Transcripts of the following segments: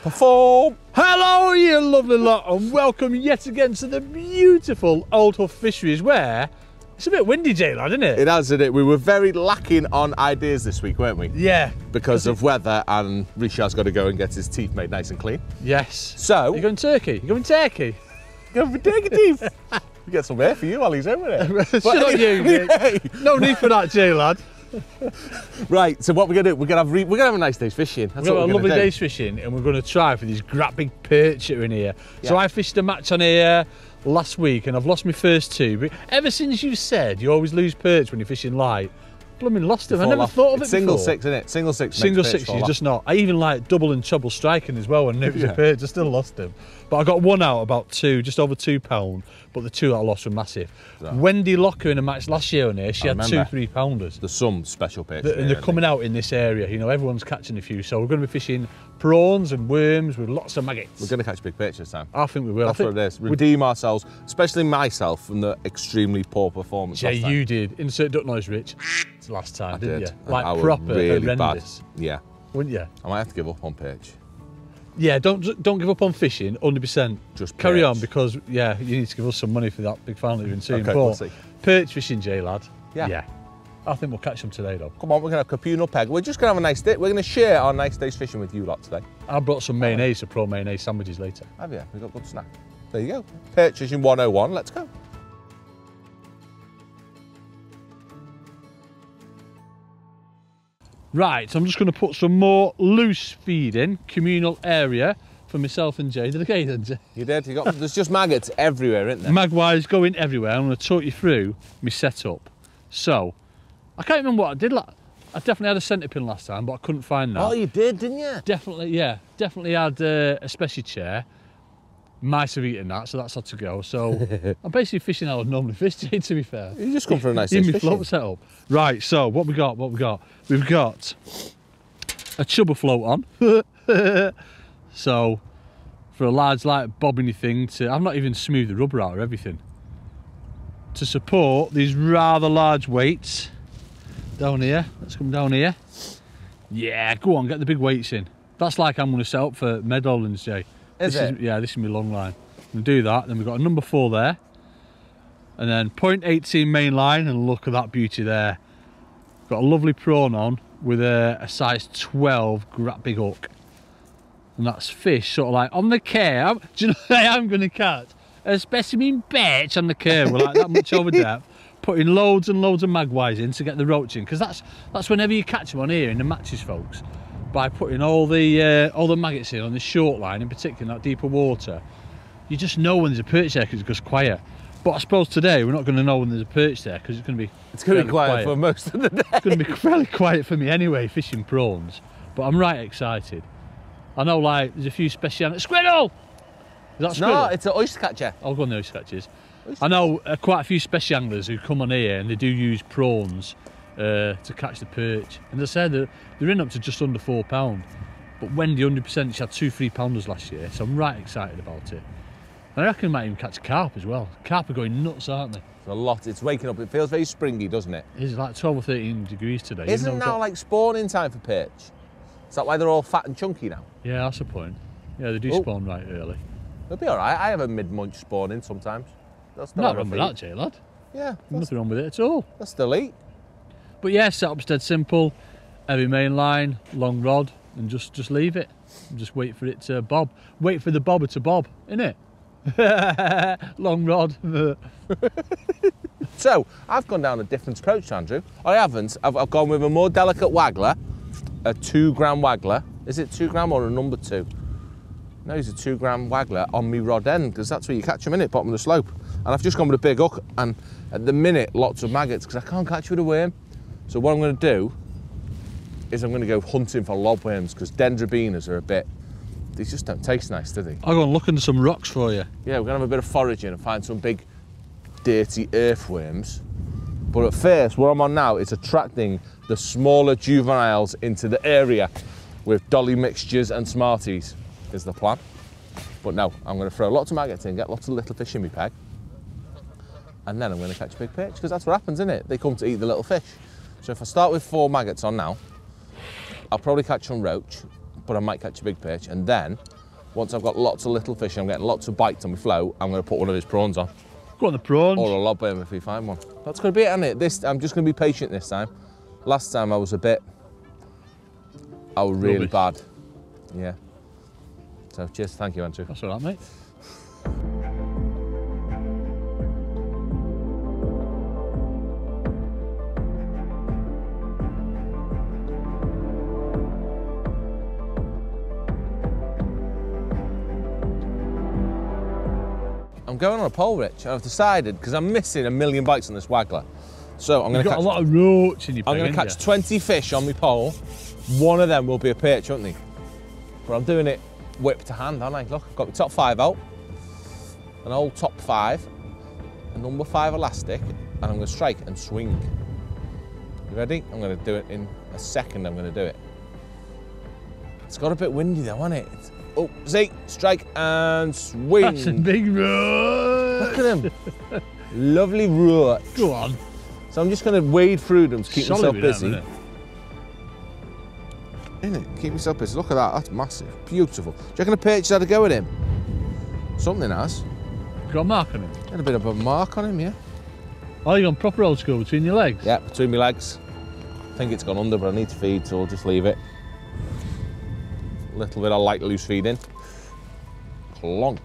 Perform! Hello, you lovely lot, and welcome yet again to the beautiful Old Hough fisheries, where it's a bit windy, J-Lad, isn't it? It has, isn't it? We were very lacking on ideas this week, weren't we? Yeah. Because of weather, and Richard's got to go and get his teeth made nice and clean. Yes. So... You're going Turkey? You're going Turkey? Going for turkey teeth. We get some air for you while he's over there. Shut up, you, Nick. No need for that, J-Lad. Right, so what we're gonna do? We're gonna have a nice day's fishing. We're gonna have a lovely day's fishing, and we're gonna try for these great big perch that are in here. Yeah. So I fished a match on here last week, and I've lost my first two. But ever since you said you always lose perch when you're fishing light, blooming lost them. I never thought of it single before. Six, isn't it? Single six. Single six, you're just not. I even like double and treble striking as well, and it was a perch. I still lost them, but I got one out about just over £2. But the two that I lost were massive. So. Wendy Locker in a match last year on here, she had 2 3-pounders. There's some special perch. And they're coming out in this area. You know, everyone's catching a few, so we're going to be fishing prawns and worms with lots of maggots. We're going to catch big perch this time. I think we will. That's what it is. Redeem ourselves, especially myself, from the extremely poor performance. Yeah, you did. Insert duck noise, Rich. Last time, didn't you? Like I proper really horrendous. Bad. Yeah. Wouldn't you? I might have to give up on perch. Yeah, don't give up on fishing, 100%. Just carry on, because yeah, you need to give us some money for that big final you've been seeing. Okay, but we'll see. Perch fishing, J-Lad. Yeah. I think we'll catch them today, though. Come on, we're going to have communal peg. We're just going to have a nice day. We're going to share our nice day's fishing with you lot today. I brought some mayonnaise for prawn mayonnaise sandwiches later. Have you? We've got good snack. There you go. Perch fishing 101. Let's go. Right, so I'm just going to put some more loose feed in, communal area, for myself and Jay. Did I get you then, Jay? You did. There's just maggots everywhere, isn't there? Magpies going everywhere. I'm going to talk you through my setup. So, I can't remember what I did. I definitely had a centre pin last time, but I couldn't find that. Oh, you did, didn't you? Definitely, yeah. Definitely had a special chair. Mice have eaten that, so that's had to go. So, I'm basically fishing how I'd normally fish, Jay, to be fair. You just come for a nice day's fishing. Float setup. Right, so what we got? We've got a chubber float on. So, for a large, like, bobbiny thing I've not even smoothed the rubber out or everything. To support these rather large weights down here. Let's come down here. Yeah, go on, get the big weights in. That's like I'm going to set up for Meadowlands, Jay. Yeah, this is my long line. We'll do that. Then we've got a number 4 there. And then 0.18 main line, and look at that beauty there. Got a lovely prawn on with a size 12 great big hook. And that's fish sort of like on the curve. Do you know what I'm going to catch? A specimen perch on the curve. We're like that much over depth. Putting loads and loads of magpies in to get the roach in. Because that's whenever you catch them on here in the matches, folks. By putting all the maggots in on the short line, in particular in that deeper water, you just know when there's a perch there because it goes quiet. But I suppose today we're not going to know when there's a perch there because it's going to be quiet for most of the day. It's going to be fairly quiet for me anyway, fishing prawns. But I'm right excited. I know, like, there's a few special squirrel. Is that squirrel? No, it's an oyster catcher. I'll go on the oyster catchers. I know quite a few special anglers who come on here and they do use prawns to catch the perch, and they said that they're in up to just under £4. But Wendy 100%, she had 2 3-pounders last year, so I'm right excited about it. And I reckon we might even catch a carp as well. Carp are going nuts, aren't they? It's a lot. It's waking up. It feels very springy, doesn't it? It's like 12 or 13 degrees today. Isn't now like spawning time for perch? Is that why they're all fat and chunky now? Yeah, that's the point. Yeah, they do spawn right early. They'll be all right. I have a mid-munch spawning sometimes. Not wrong with that, Jay, lad. Yeah. Nothing wrong with it at all. That's still eat. But yeah, setup's dead simple. Heavy main line, long rod, and just leave it. And just wait for it to bob. Wait for the bobber to bob, innit? Long rod. So, I've gone down a different approach, Andrew. I haven't. I've gone with a more delicate waggler, a 2-gram waggler. Is it 2 gram or a number 2? No, it's a 2-gram waggler on me rod end, because that's where you catch them, innit, bottom of the slope. And I've just gone with a big hook, and at the minute, lots of maggots, because I can't catch with a worm. So what I'm going to do is I'm going to go hunting for lobworms, because dendrobinas are they just don't taste nice, do they? I'll go and look into some rocks for you. Yeah, we're going to have a bit of foraging and find some big, dirty earthworms. But at first, what I'm on now is attracting the smaller juveniles into the area with dolly mixtures and smarties, is the plan. But no, I'm going to throw lots of maggots in, get lots of little fish in my peg, and then I'm going to catch a big perch, because that's what happens, isn't it? They come to eat the little fish. So if I start with 4 maggots on now, I'll probably catch some roach, but I might catch a big perch. And then, once I've got lots of little fish and I'm getting lots of bites on my float, I'm going to put one of his prawns on. Go on the prawns. Or a lobworm if we find one. That's going to be it, isn't it? I'm just going to be patient this time. Last time I was really Rubbish. bad. Yeah. So cheers, thank you, Andrew. That's all right, mate. I'm going on a pole, Rich. I've decided, because I'm missing 1 million bites on this waggler. So I'm going to catch... You've got a lot of roach in your I'm going to catch 20 fish on my pole. One of them will be a perch, won't they? But I'm doing it whip to hand, aren't I? Look, I've got my top 5 out. An old top 5. A number 5 elastic. And I'm going to strike and swing. You ready? I'm going to do it in a second. I'm going to do it. It's got a bit windy though, hasn't it? Oh, see, strike and swing. That's a big roach. Look at him. Lovely roach. Go on. So I'm just going to wade through them to keep myself busy. Them, Innit? Keep myself busy. Look at that. That's massive. Beautiful. Do you reckon a perch had a go at him? Something has. Got a mark on him? Had a bit of a mark on him, yeah. Oh, you gone proper old school between your legs? Yeah, between my legs. I think it's gone under, but I need to feed, so I'll just leave it. A little bit of light loose feeding. Clonk.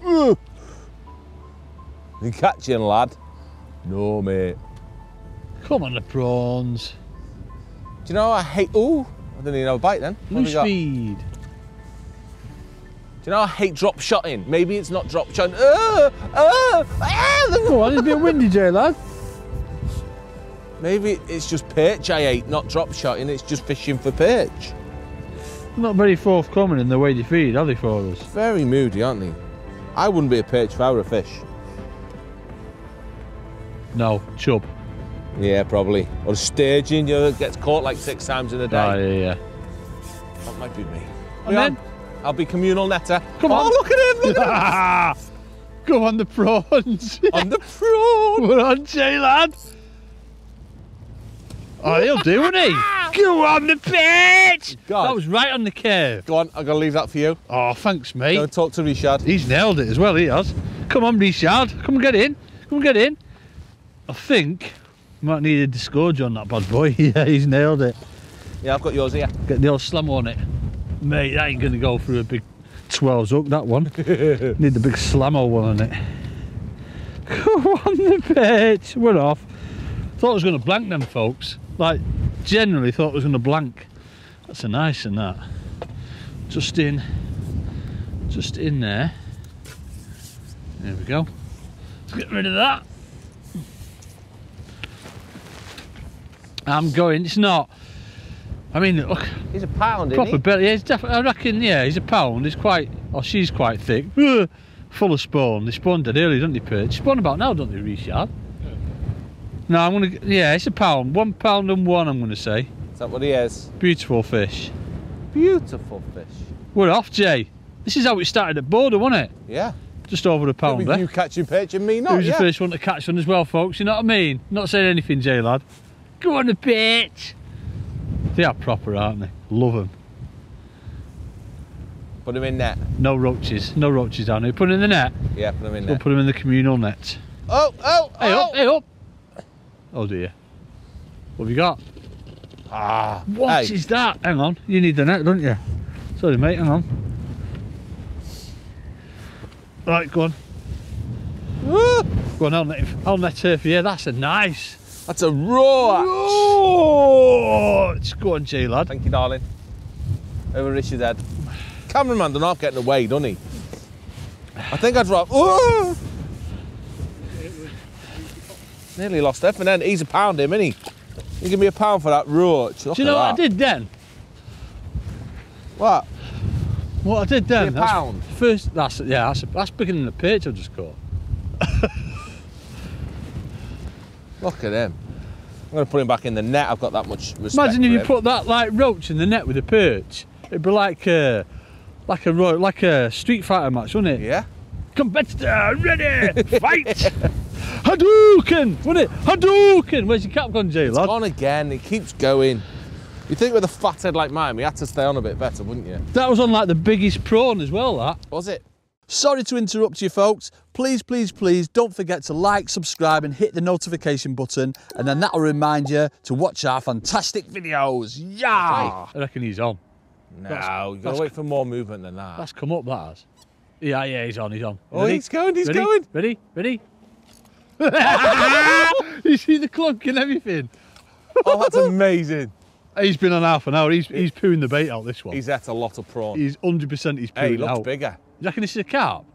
You catching, lad? No, mate. Come on, the prawns. Do you know I hate... Ooh, I didn't even have a bite then. Loose feed. Do you know I hate drop shotting? Maybe it's not drop shotting. Go on, it's a bit windy, Jay, lad. Maybe it's just perch I hate, not drop shotting. It's just fishing for perch. Not very forthcoming in the way they feed, are they, for us? Very moody, aren't they? I wouldn't be a perch if I were a fish. No, chub. Yeah, probably. Or a sturgeon, you know, that gets caught like 6 times in a day. Oh, yeah. That might be me. And then? I'll be communal netter. Come on. Oh, look at him, look at him. Go on, the prawns. On the prawn. We're on, Jay, lad. Oh, he'll do, won't he? Go on, the perch. God. That was right on the curve. Go on, I'm going to leave that for you. Oh, thanks, mate. Go and talk to Richard. He's nailed it as well, he has. Come on, Richard. Come and get in. Come and get in. I think might need a disgorge on that bad boy. Yeah, he's nailed it. Yeah, I've got yours here. Get the old slam on it. Mate, that ain't going to go through a big 12's hook, that one. Need the big slammo one on it. Come on, the perch. We're off. Thought I was going to blank them, folks. Like, generally thought I was going to blank. That's a nice one, that. Just in there. There we go. Let's get rid of that. I'm going, it's not, I mean, look. He's a pound, Proper isn't he? belly, yeah, he's definitely, I reckon, yeah, he's a pound. He's quite, or she's quite thick. Full of spawn. They spawned dead early, don't they, Perch? Spawn about now, don't they, Richard? No, I'm going to, yeah, it's a pound. 1 pound and 1, I'm going to say. Is that what he is? Beautiful fish. Beautiful fish. We're off, Jay. This is how it started at Border, wasn't it? Yeah. Just over a pound, You catching perch and me not, He was the first one to catch one as well, folks. You know what I mean? Not saying anything, Jay, lad. Go on the pitch. They are proper, aren't they? Love them. Put him in net. No roaches. No roaches down here. Put them in the net. Yeah, put him in We'll net. put them in the communal net. Oh, oh, Hey oh! up, hey up. Oh dear. What have you got? Ah. What is that? Hang on. You need the net, don't you? Sorry, mate. Hang on. Right, go on. Woo! Go on, I'll net her for you. That's a nice. That's a raw. Roach! Go on, Jay, lad. Thank you, darling. Over Richard's head. Cameraman don't half getting away, doesn't he? I think I'd drop. Ooh! Nearly lost everything then. He's a pound him, isn't he? You give me a pound for that roach. Look Do you know at what I did then? What? What I did then? A pound. First, that's bigger than the perch I just caught. Look at him. I'm going to put him back in the net. I've got that much respect. Imagine if for you him. put that like roach in the net with a perch. It'd be like a Street Fighter match, wouldn't it? Yeah. Competitor, ready, fight! Hadouken, wouldn't it? Hadouken! Where's your cap gone, Jay, It's lad? gone again. It keeps going. You think with a fat head like mine, we had to stay on a bit better, wouldn't you? That was on like the biggest prawn as well, that. Was it? Sorry to interrupt you folks. Please, please, please don't forget to like, subscribe and hit the notification button, and then that'll remind you to watch our fantastic videos. Yeah! I reckon he's on. No, you've got to wait for more movement than that. That's come up, that has. Yeah, he's on. Oh, he's going. Ready? You see the clunk and everything? Oh, that's amazing. He's been on half an hour. He's pooing the bait out, this one. He's ate a lot of prawn. He's 100% he's pooing Hey, he looks out. bigger. Do you reckon this is a carp?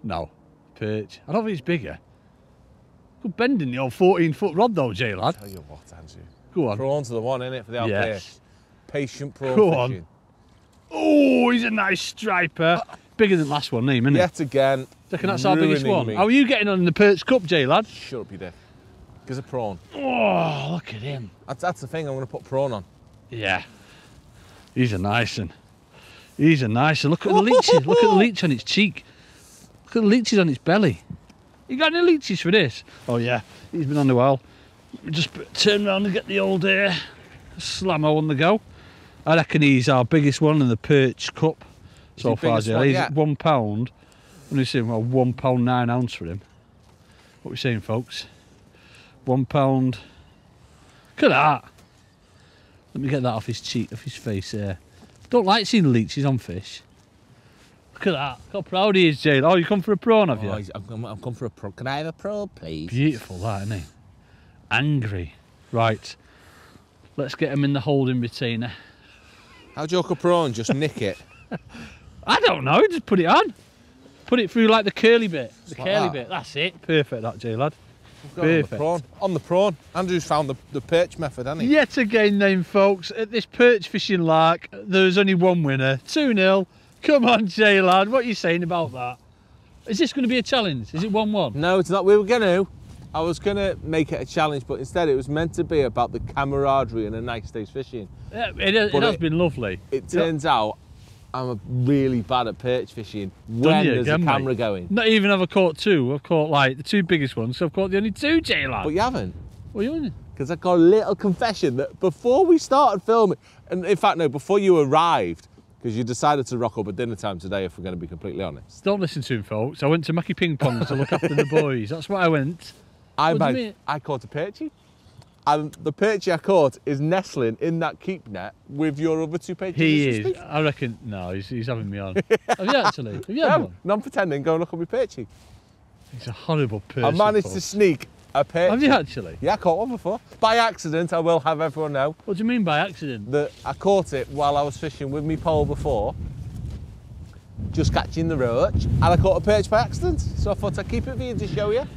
No. Perch. I don't think it's bigger. Good bending the old 14-foot rod though, Jay lad. Tell you what, Andrew. Go on. Prawns are the one, innit, for the out there. Yes. Patient prawn Go fishing. on. Oh, he's a nice striper. Bigger than last one, isn't he? Yet again. Do you reckon that's our biggest one? Me. How are you getting on in the Perch Cup, Jay lad? Shut up, you dick. Gives a prawn. Oh, look at him. That's the thing, I'm going to put prawn on. Yeah. He's a nice one. He's a nice one. Look at the leeches. Look at the leech on its cheek. Look at the leeches on its belly. You got any leeches for this? Oh yeah, he's been on the well. Just turn around and get the old slammo on the go. I reckon he's our biggest one in the Perch Cup so far. He's at £1. And he's saying, well, £1 9 ounce for him. What are we saying, folks? £1. Look at that. Let me get that off his cheek, off his face there. Don't like seeing leeches on fish. Look at that. Look how proud he is, Jade. Oh, you come for a prawn, have you? I've come for a prawn. Can I have a prawn, please? Beautiful, that, isn't he? Angry. Right. Let's get him in the holding retainer. How'd you hook a prawn? Just nick it? I don't know. Just put it on. Put it through like the curly bit. The like curly that. bit. That's it. Perfect, that, Jay lad. Perfect. On the prawn. Andrew's found the perch method, hasn't he? Yet again then, folks, at this perch fishing lark, there's only one winner. 2-0. Come on, Jay lad. What are you saying about that? Is this going to be a challenge? Is it 1-1? No, it's not. I was going to make it a challenge, but instead it was meant to be about the camaraderie and a nice day's fishing. Yeah, it has been lovely. It turns out I'm really bad at perch fishing when there's a camera going. Not even have I caught two. I've caught like the two biggest ones, so I've caught the only two, Jay lad. But you haven't. What are you doing? Because I got a little confession that before we started filming, and in fact no, before you arrived, because you decided to rock up at dinner time today, if we're going to be completely honest. Don't listen to him, folks. I went to Mackie Ping Pong to look after the boys. That's what I went. I caught a perchie, and the perchie I caught is nestling in that keep net with your other two perchies. He is. I reckon. No, he's having me on. Have you actually? Have you had one? No, I'm pretending. Go and look at my perchie. He's a horrible person. I managed to sneak a perchie. Have you actually? Yeah, I caught one before. By accident, I will have everyone know. What do you mean by accident? That I caught it while I was fishing with me pole before, just catching the roach, and I caught a perch by accident. So I thought I'd keep it for you to show you.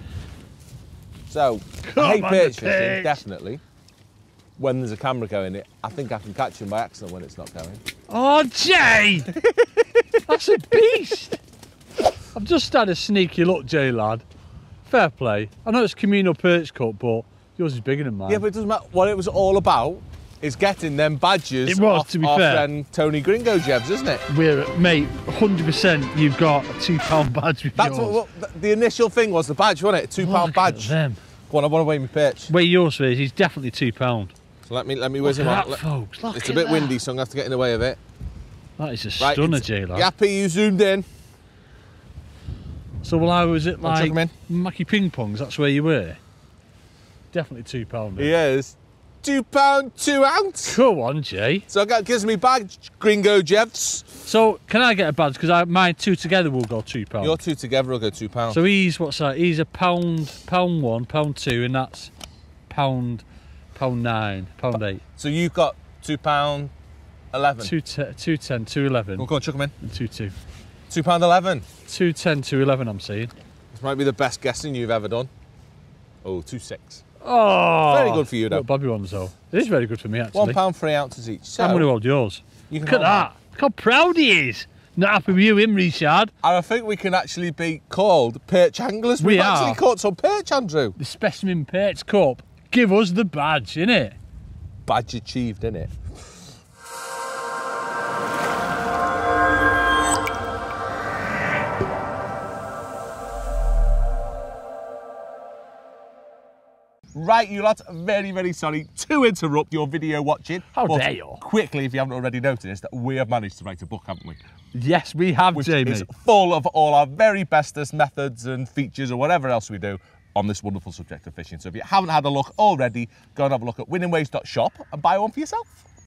So, I hate perch fishing, definitely. When there's a camera going, I think I can catch them by accident when it's not going. Oh, Jay! That's a beast! I've just had a sneaky look, Jay lad. Fair play. I know it's communal perch cup, but yours is bigger than mine. Yeah, but it doesn't matter. What it was all about is getting them badges off to be our fair. friend Tony Gringo Jebs, isn't it? Mate, 100% you've got a £2 badge with That's yours. what the initial thing was, the badge, wasn't it? A £2 badge. Them. Go on, I want to weigh my perch. Weigh yours for he's definitely £2. So let me whiz him Look at on. that, folks. Look It's at a bit that. windy, so I'm going to have to get in the way of it. That is a stunner, Jay lad. You happy you zoomed in? So while I was at I'll chuck 'em like in. Mackie Ping Pongs, that's where you were? Definitely £2. He is. £2, 2 ounce. Come on, Jay. So that gives me badge, Gringo Jebs. So can I get a badge? Because my two together will go £2. Your two together will go £2. So he's, what's that? He's a £1, £1, £2, and that's £9, £8. So you've got £2.11. 210, 211, Well, go on, chuck them in. and 22. £2.11. 210, 211, I'm saying. This might be the best guessing you've ever done. Oh, 2.6. Oh, Very good for you, though. Look, Bobby ones though. It is very good for me actually. £1, 3 ounces each. So I'm going to hold yours. you can Look at hold that. Look how proud he is. Not happy with you, him, Richard. And I think we can actually be called perch anglers. We We've are. actually caught some perch, Andrew. The Specimen Perch Cup. Give us the badge, innit? Badge achieved, innit? Right, you lot, very, very sorry to interrupt your video watching. How but dare you? quickly, if you haven't already noticed, we have managed to write a book, haven't we? Yes, we have, Which Jamie. is full of all our very bestest methods and features or whatever else we do on this wonderful subject of fishing. So if you haven't had a look already, go and have a look at winningways.shop and buy one for yourself.